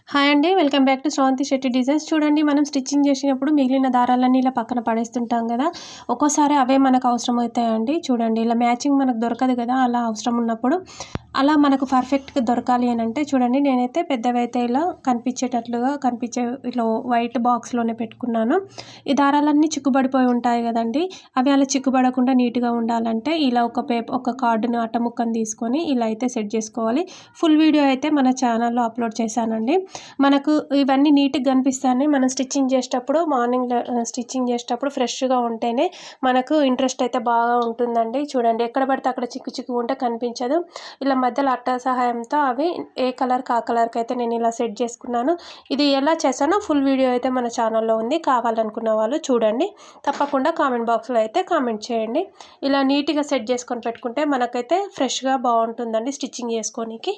Hi అండి. Welcome back to Sravanthi Shetty designs. చూడండి, మనం స్టిచ్చింగ్ చేసినప్పుడు మిగిలిన దారాలన్నీ ఇలా పక్కన పడేస్తుంటాం కదా. ఒక్కోసారి అవే మనకు అవసరమవుతాయండి. చూడండి, ఇలా మ్యాచింగ్ మనకు దొరకదు కదా. అలా అవసరం ఉన్నప్పుడు అలా మనకు పర్ఫెక్ట్గా దొరకాలి అని అంటే చూడండి, నేనైతే పెద్దవైతే ఇలా కనిపించేటట్లుగా ఇట్లా వైట్ బాక్స్లోనే పెట్టుకున్నాను. ఈ దారాలన్నీ చిక్కుబడిపోయి ఉంటాయి కదండి. అవి అలా చిక్కుబడకుండా నీట్గా ఉండాలంటే ఇలా ఒక కార్డును అట్టముక్కను తీసుకొని ఇలా అయితే సెట్ చేసుకోవాలి. ఫుల్ వీడియో అయితే మన ఛానల్లో అప్లోడ్ చేశానండి. మనకు ఇవన్నీ నీట్‌గా కనిపిస్తాయని మనం స్టిచ్చింగ్ చేసేటప్పుడు స్టిచ్చింగ్ చేసేటప్పుడు ఫ్రెష్‌గా ఉంటేనే మనకు ఇంట్రెస్ట్ అయితే బాగా ఉంటుందండి. చూడండి, ఎక్కడ పడితే అక్కడ చిక్కు చిక్కు ఉంటే కనిపించదు. ఇలా మధ్యలో అట్ట సహాయంతో అవి ఏ కలర్‌కి ఆ కలర్‌కి అయితే నేను ఇలా సెట్ చేసుకున్నాను. ఇది ఎలా చేశానో ఫుల్ వీడియో అయితే మన ఛానల్లో ఉంది. కావాలనుకున్న వాళ్ళు చూడండి. తప్పకుండా కామెంట్ బాక్స్‌లో అయితే కామెంట్ చేయండి. ఇలా నీట్‌గా సెట్ చేసుకొని పెట్టుకుంటే మనకైతే ఫ్రెష్‌గా బాగుంటుందండి స్టిచ్చింగ్ చేసుకోనీకి.